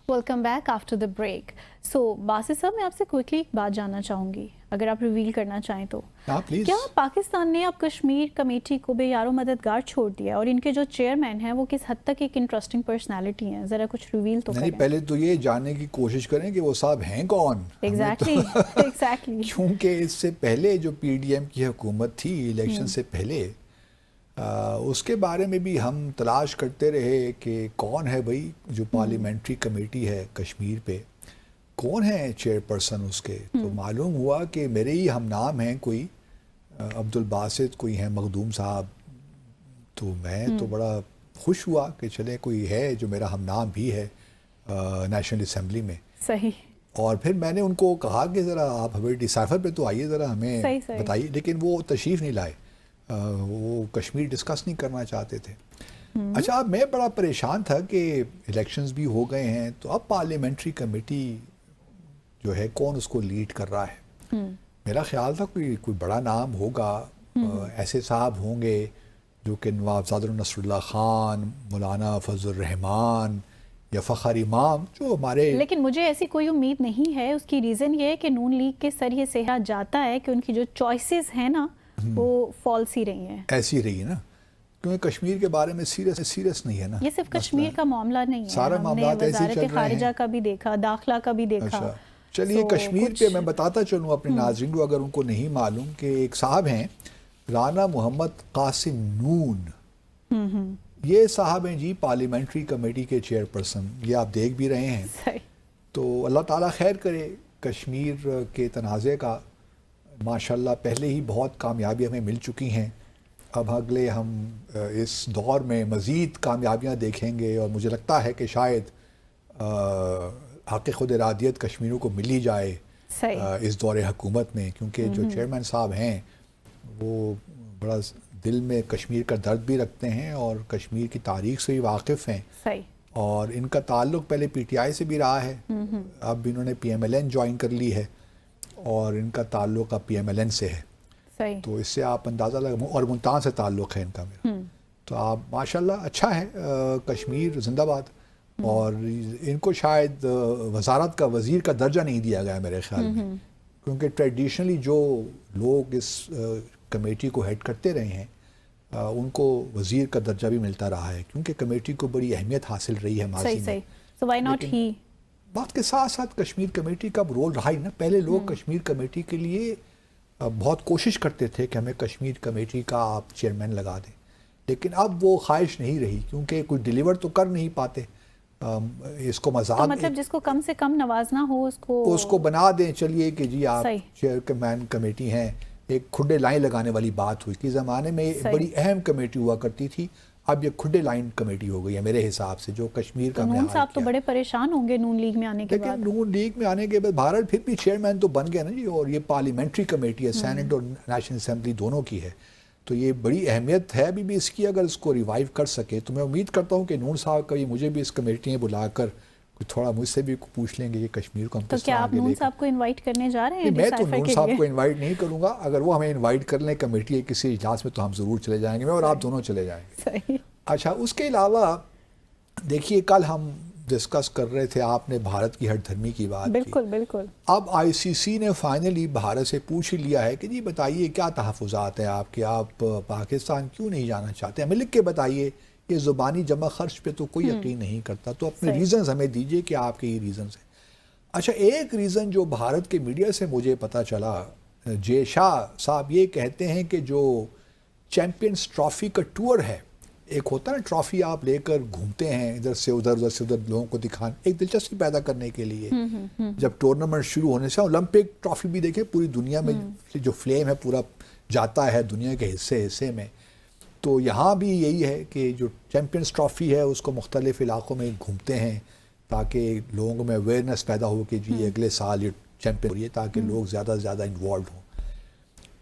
Welcome back after the break. So Basit साहब, मैं आपसे क्विकली एक बात जानना चाहूँगी, अगर आप रिवील करना चाहें तो। प्लीज। क्या पाकिस्तान ने अब कश्मीर कमेटी को बेयारो मददगार छोड़ दिया, और इनके जो चेयरमैन हैं वो किस हद तक एक इंटरेस्टिंग पर्सनालिटी हैं? ज़रा कुछ रिवील तो नहीं, करें। पहले तो ये जानने की कोशिश करें कि वो साहब हैं कौन। एग्जैक्टली क्योंकि इससे पहले जो पीडीएम की हुकूमत थी इलेक्शन से पहले, उसके बारे में भी हम तलाश करते रहे कि कौन है भाई जो पार्लियामेंट्री कमेटी है कश्मीर पे, कौन है चेयरपर्सन उसके। तो मालूम हुआ कि मेरे ही हम नाम हैं, कोई अब्दुल बासित, कोई हैं मखदूम साहब। तो मैं तो बड़ा खुश हुआ कि चले कोई है जो मेरा हम नाम भी है नेशनल असम्बली में। सही। और फिर मैंने उनको कहा कि ज़रा आप हमें डिसाइफर पे तो आइए, ज़रा हमें सही। बताइए। लेकिन वो तशरीफ़ नहीं लाए, वो कश्मीर डिस्कस नहीं करना चाहते थे। अच्छा, अब मैं बड़ा परेशान था कि इलेक्शंस भी हो गए हैं, तो अब पार्लियामेंट्री कमेटी जो है कौन उसको लीड कर रहा है। मेरा ख्याल था कोई बड़ा नाम होगा, ऐसे साहब होंगे जो कि नवाब नसरुल्लाह खान, मौलाना फजल रहमान या फ़खर इमाम, जो हमारे। लेकिन मुझे ऐसी कोई उम्मीद नहीं है। उसकी रीज़न ये है कि नून लीग के सर ये सेहा जाता है कि उनकी जो चॉइसेस हैं ना वो फॉल्स ही रही हैं, ऐसी रही है ना, क्योंकि कश्मीर के बारे में सीरियस नहीं है ना। ये सिर्फ कश्मीर का मामला नहीं है, सारा मामला ऐसे चल रहे हैं। खारिजा का भी देखा, दाखिला का भी देखा। अच्छा, चलिए कश्मीर पे मैं बताता चलूँ अपने नाज़रीन को, अगर उनको नहीं मालूम, कि एक साहब हैं राना मोहम्मद कासिम नून। ये साहब हैं जी पार्लियामेंट्री कमेटी के चेयरपर्सन, ये आप देख भी रहे हैं। सही। तो अल्लाह ताला खैर करे। कश्मीर के तनाज़े का माशाल्लाह पहले ही बहुत कामयाबी हमें मिल चुकी हैं। अब अगले हम इस दौर में मज़ीद कामयाबियाँ देखेंगे, और मुझे लगता है कि शायद हक़ खुद इरादियत कश्मीरों को मिल ही जाए इस दौर हुकूमत में, क्योंकि जो चेयरमैन साहब हैं वो बड़ा दिल में कश्मीर का दर्द भी रखते हैं और कश्मीर की तारीख से भी वाकिफ़ हैं। सही। और इनका ताल्लुक़ पहले पीटीआई से भी रहा है, अब इन्होंने पीएमएलएन ज्वाइन कर ली है, और इनका ताल्लुक़ अब पीएमएलएन से है। सही। तो इससे आप अंदाज़ा लगा, और मुल्तान से ताल्लुक़ है इनका मेरा। तो आप माशाल्लाह अच्छा है, कश्मीर जिंदाबाद। और इनको शायद वजारत का वज़ीर का दर्जा नहीं दिया गया मेरे ख्याल में, क्योंकि ट्रेडिशनली जो लोग इस कमेटी को हेड करते रहे हैं उनको वज़ीर का दर्जा भी मिलता रहा है, क्योंकि कमेटी को बड़ी अहमियत हासिल रही है माज़ी में। So why not he? बात के साथ साथ कश्मीर कमेटी का रोल रहा ही ना। पहले लोग कश्मीर कमेटी के लिए बहुत कोशिश करते थे कि हमें कश्मीर कमेटी का आप चेयरमैन लगा दें, लेकिन अब वो ख्वाहिश नहीं रही, क्योंकि कोई डिलीवर तो कर नहीं पाते। इसको मजाक, तो मतलब जिसको कम से कम नवाजना हो उसको बना दें। चलिए कि जी आप चेयरमैन कमेटी हैं। एक खुडे लाइन लगाने वाली बात हुई कि ज़माने में बड़ी अहम कमेटी हुआ करती थी, अब ये खुडे लाइन कमेटी हो गई है मेरे हिसाब से, जो कश्मीर का। नून साहब तो बड़े परेशान होंगे नून लीग में आने के बाद। लेकिन नून लीग में आने के बाद भारत फिर भी चेयरमैन तो बन गया ना जी, और ये पार्लियामेंट्री कमेटी है, सेनेट और नेशनल असम्बली दोनों की है, तो ये बड़ी अहमियत है अभी भी इसकी। अगर इसको रिवाइव कर सके तो मैं उम्मीद करता हूँ कि नून साहब कभी मुझे भी इस कमेटी में बुलाकर थोड़ा मुझसे भी पूछ लेंगे कि कश्मीर को हम तो क्या आप नून साहब को इनवाइट करने जा रहे हैं? मैं तो नून साहब को इनवाइट नहीं करूंगा, अगर वो हमें इनवाइट कर लें कमेटी के किसी इजलास में तो हम ज़रूर चले जाएंगे, मैं और आप दोनों चले जाएंगे। अच्छा, उसके अलावा देखिए कल हम डिस्कस कर रहे थे, आपने भारत की हठधर्मी की बात बिल्कुल की। बिल्कुल। अब आईसीसी ने फाइनली भारत से पूछ ही लिया है कि जी बताइए क्या तहफ़्फ़ुज़ात हैं आपके, आप पाकिस्तान क्यों नहीं जाना चाहते, हमें लिख के बताइए। ये ज़ुबानी जमा खर्च पे तो कोई यकीन नहीं करता, तो अपने रीज़न्स हमें दीजिए कि आपके ये रीज़न्स हैं। अच्छा, एक रीज़न जो भारत के मीडिया से मुझे पता चला, जे शाह साहब ये कहते हैं कि जो चैम्पियंस ट्रॉफ़ी का टूर है, एक होता है ना ट्रॉफ़ी आप लेकर घूमते हैं इधर से उधर लोगों को दिखाने, एक दिलचस्पी पैदा करने के लिए। जब टूर्नामेंट शुरू होने से ओलंपिक ट्रॉफ़ी भी देखें, पूरी दुनिया में जो फ्लेम है पूरा जाता है दुनिया के हिस्से हिस्से में, तो यहाँ भी यही है कि जो चैम्पियंस ट्रॉफ़ी है उसको मुख्तलिफ़ इलाक़ों में घूमते हैं ताकि लोगों में अवेयरनेस पैदा हो कि जी अगले साल ये चैम्पियन हो रही है, ताकि लोग ज़्यादा से ज़्यादा इन्वॉल्व हों।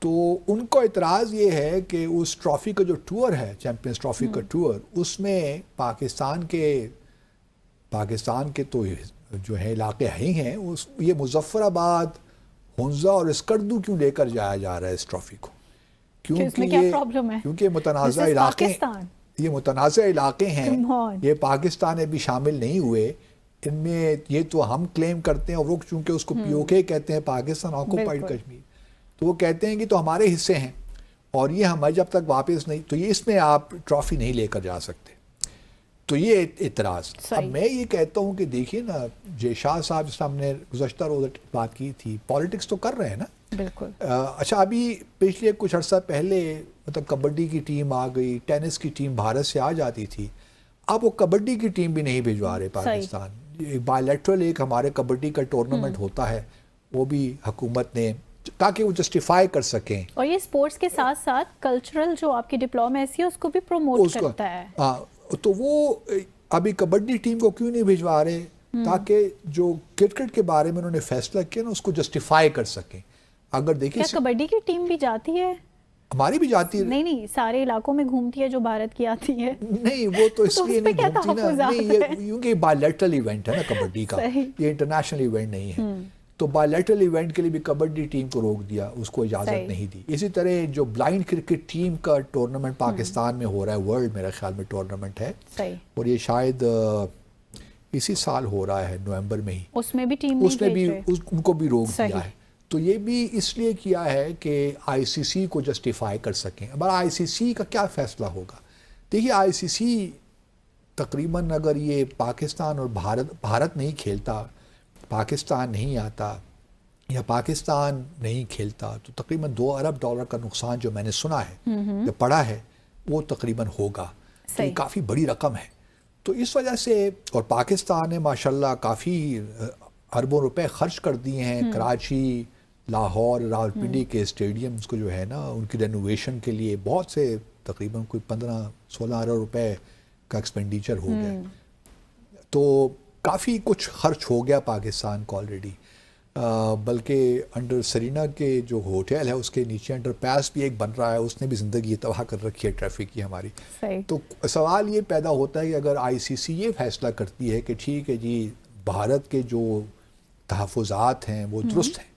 तो उनको इतराज़ ये है कि उस ट्रॉफ़ी का जो टूर है, चैम्पियंस ट्रॉफ़ी का टूर, उसमें पाकिस्तान के तो जो है इलाके ही हैं, उस ये मुज़फ़्फ़राबाद, हुंज़ा और स्कर्दू क्यों लेकर जाया जा रहा है इस ट्रॉफ़ी को? क्योंकि मुतनाज़ा इलाके, ये मुतनाज़ा इलाके हैं, ये पाकिस्तान में भी शामिल नहीं हुए, ان میں یہ تو ہم کلیم کرتے ہیں اور وہ چونکہ اس کو پی او کے کہتے ہیں، پاکستان آکوپائڈ کشمیر، تو وہ کہتے ہیں کہ تو ہمارے حصے ہیں اور یہ ہمیں جب تک واپس نہیں، تو یہ اس میں آپ ٹرافی نہیں لے کر جا سکتے. تو یہ اعتراض. اب میں یہ کہتا ہوں کہ دیکھیے نا، جے شاہ صاحب جس ہم نے گزشتہ روز بات کی تھی، پالیٹکس تو کر رہے ہیں نا. بالکل. اچھا، ابھی پچھلے کچھ عرصہ پہلے مطلب کبڈی کی ٹیم آ گئی، ٹینس کی ٹیم بھارت سے آ جاتی تھی، اب وہ کبڈی کی ٹیم بھی نہیں بھجوا رہے پاکستان. بائی لیٹرل ایک ہمارے کبڈی کا ٹورنامنٹ ہوتا ہے، وہ بھی حکومت نے، تاکہ وہ جسٹیفائی کر سکیں. اور یہ سپورٹس کے ساتھ ساتھ کلچرل جو آپ کی ڈپلومیسی ہے اس کو بھی پروموٹ کرتا ہے. ہاں، تو وہ ابھی کبڈی ٹیم کو کیوں نہیں بھجوا رہے؟ تاکہ جو کرکٹ کے بارے میں انہوں نے فیصلہ کیا نا، اس کو جسٹیفائی کر سکیں. اگر دیکھیں کیا کبڈی کی ٹیم بھی جاتی ہے؟ ہماری بھی جاتی ہے. نہیں، سارے علاقوں میں گھومتی ہے جو بھارت کی آتی ہے. نہیں، وہ تو اس لیے نہیں گھومتی نا، نہیں، یہ بائی لیٹرل ایونٹ ہے نا کبڈی کا، یہ انٹرنیشنل ایونٹ نہیں ہے. تو بائی لیٹرل ایونٹ کے لیے بھی کبڈی ٹیم کو روک دیا، اس کو اجازت نہیں دی. اسی طرح جو بلائنڈ کرکٹ ٹیم کا ٹورنامنٹ پاکستان میں ہو رہا ہے، ورلڈ میرے خیال میں ٹورنامنٹ ہے، اور یہ شاید اسی سال ہو رہا ہے نومبر میں ہی، اس میں بھی ٹیم ان کو بھی روک دیا ہے. تو یہ بھی اس لیے کیا ہے کہ آئی سی سی کو جسٹیفائی کر سکیں. اب آئی سی سی کا کیا فیصلہ ہوگا؟ دیکھیے، آئی سی سی تقریباً اگر یہ پاکستان اور بھارت نہیں کھیلتا، پاکستان نہیں آتا یا پاکستان نہیں کھیلتا، تو تقریباً $2 ارب کا نقصان جو میں نے سنا ہے یا پڑھا ہے وہ تقریباً ہوگا. تو یہ کافی بڑی رقم ہے. تو اس وجہ سے، اور پاکستان نے ماشاءاللہ کافی اربوں روپے خرچ کر دیے ہیں کراچی، لاہور، راولپنڈی کے اسٹیڈیمز کو جو ہے نا، ان کی رینوویشن کے لیے بہت سے تقریباً کوئی 15-16 ارب روپے کا ایکسپینڈیچر ہو گیا. تو کافی کچھ خرچ ہو گیا پاکستان کو آلریڈی. بلکہ انڈر سرینا کے جو ہوٹل ہے اس کے نیچے انڈر پاس بھی ایک بن رہا ہے، اس نے بھی زندگی تباہ کر رکھی ہے ٹریفک کی ہماری. تو سوال یہ پیدا ہوتا ہے کہ اگر آئی سی سی یہ فیصلہ کرتی ہے کہ ٹھیک ہے جی، بھارت کے جو تحفظات ہیں وہ درست ہیں،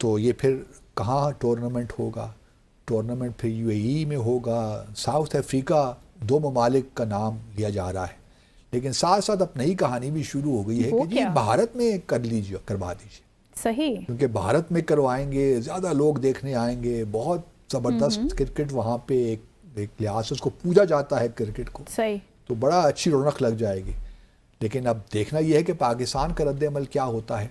تو یہ پھر کہاں ٹورنامنٹ ہوگا؟ ٹورنامنٹ پھر یو اے ای میں ہوگا. ساؤتھ افریقہ 2 ممالک کا نام لیا جا رہا ہے، لیکن ساتھ ساتھ اب نئی کہانی بھی شروع ہو گئی ہے کہ جی بھارت میں کروا دیجیے. صحیح. کیونکہ بھارت میں کروائیں گے، زیادہ لوگ دیکھنے آئیں گے، بہت زبردست کرکٹ وہاں پہ ایک لحاظ سے اس کو پوجا جاتا ہے کرکٹ کو. صحیح. تو بڑا اچھی رونق لگ جائے گی. لیکن اب دیکھنا یہ ہے کہ پاکستان کا رد عمل کیا ہوتا ہے.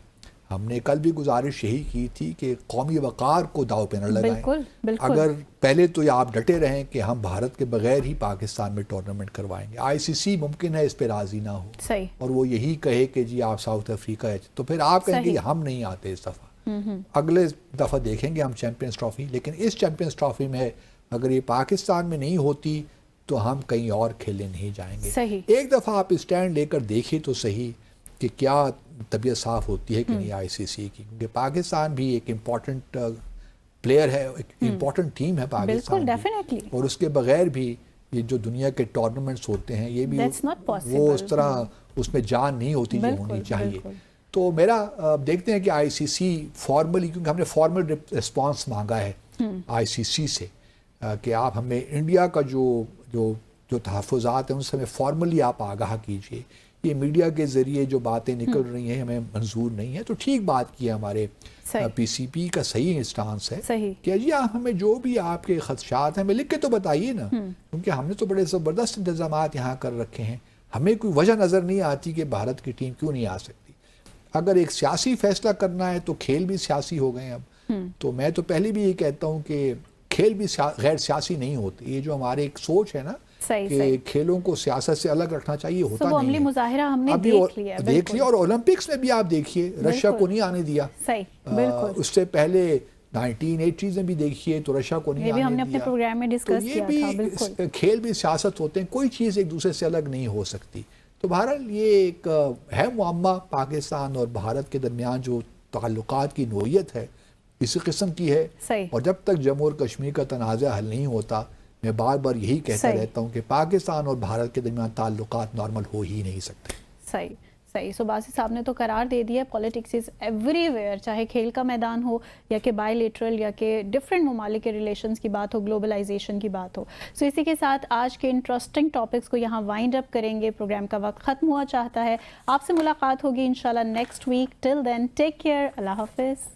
ہم نے کل بھی گزارش یہی کی تھی کہ قومی وقار کو داؤ پہ نہ لگائیں. اگر پہلے تو یہ آپ ڈٹے رہیں کہ ہم بھارت کے بغیر ہی پاکستان میں ٹورنامنٹ کروائیں گے، آئی سی سی ممکن ہے اس پہ راضی نہ ہو. صحیح. اور وہ یہی کہے کہ جی آپ ساؤتھ افریقہ ہے، تو پھر آپ کہیں گے ہم نہیں آتے اس دفعہ. اگلے دفعہ دیکھیں گے ہم چیمپئنز ٹرافی. لیکن اس چیمپئنز ٹرافی میں اگر یہ پاکستان میں نہیں ہوتی تو ہم کہیں اور کھیلنے نہیں جائیں گے. ایک دفعہ آپ اسٹینڈ لے کر دیکھیں تو صحیح کہ کیا طبیعت صاف ہوتی ہے کہ نہیں آئی سی سی کی. کیونکہ پاکستان بھی ایک امپورٹنٹ پلیئر ہے، ایک امپورٹنٹ ٹیم ہے پاکستان بھی، اور اس کے بغیر بھی یہ جو دنیا کے ٹورنامنٹس ہوتے ہیں یہ بھی وہ اس طرح اس میں جان نہیں ہوتی جو ہونی چاہیے. تو میرا دیکھتے ہیں کہ آئی سی سی فارملی، کیونکہ ہم نے فارمل رسپانس مانگا ہے آئی سی سی سے کہ آپ ہمیں انڈیا کا جو تحفظات ہیں ان سے ہمیں فارملی آپ آگاہ کیجئے. یہ میڈیا کے ذریعے جو باتیں نکل رہی ہیں ہمیں منظور نہیں ہے. تو ٹھیک بات کی ہے ہمارے پی سی پی کا، صحیح اسٹانس ہے کہ جی آپ ہمیں جو بھی آپ کے خدشات ہیں ہمیں لکھ کے تو بتائیے نا، کیونکہ ہم نے تو بڑے زبردست انتظامات یہاں کر رکھے ہیں. ہمیں کوئی وجہ نظر نہیں آتی کہ بھارت کی ٹیم کیوں نہیں آ سکتی. اگر ایک سیاسی فیصلہ کرنا ہے تو کھیل بھی سیاسی ہو گئے اب. تو میں تو پہلے بھی یہ کہتا ہوں کہ کھیل بھی غیر سیاسی نہیں ہوتے. یہ جو ہمارے ایک سوچ ہے نا کہ کھیلوں کو سیاست سے الگ رکھنا چاہیے، ہوتا نہیں ہے. مظاہرہ ہم نے دیکھ لیا، اور اولمپکس میں بھی آپ دیکھیے رشیا کو نہیں آنے دیا. اس سے پہلے 1980s میں بھی دیکھیے تو رشیا کو نہیں آنے دیا. یہ بھی کھیل بھی سیاست ہوتے ہیں، کوئی چیز ایک دوسرے سے الگ نہیں ہو سکتی. تو بہرحال یہ ایک ہے معمہ پاکستان اور بھارت کے درمیان جو تعلقات کی نوعیت ہے اسی قسم کی ہے. اور جب تک جموں اور کشمیر کا تنازع حل نہیں ہوتا، میں بار بار یہی کہتا رہتا ہوں کہ پاکستان اور بھارت کے درمیان تعلقات نارمل ہو ہی نہیں سکتے. صحیح. صحیح. سو باسی صاحب نے تو قرار دے دیا پالیٹکس از ایوری ویئر, چاہے کھیل کا میدان ہو یا کہ بائی لیٹرل یا کہ ڈفرینٹ ممالک کے ریلیشنز کی بات ہو, گلوبلائزیشن کی بات ہو. سو اسی کے ساتھ آج کے انٹرسٹنگ ٹاپکس کو یہاں وائنڈ اپ کریں گے. پروگرام کا وقت ختم ہوا چاہتا ہے. آپ سے ملاقات ہوگی انشاءاللہ نیکسٹ ویک. ٹل دین ٹیک کیئر. اللہ حافظ.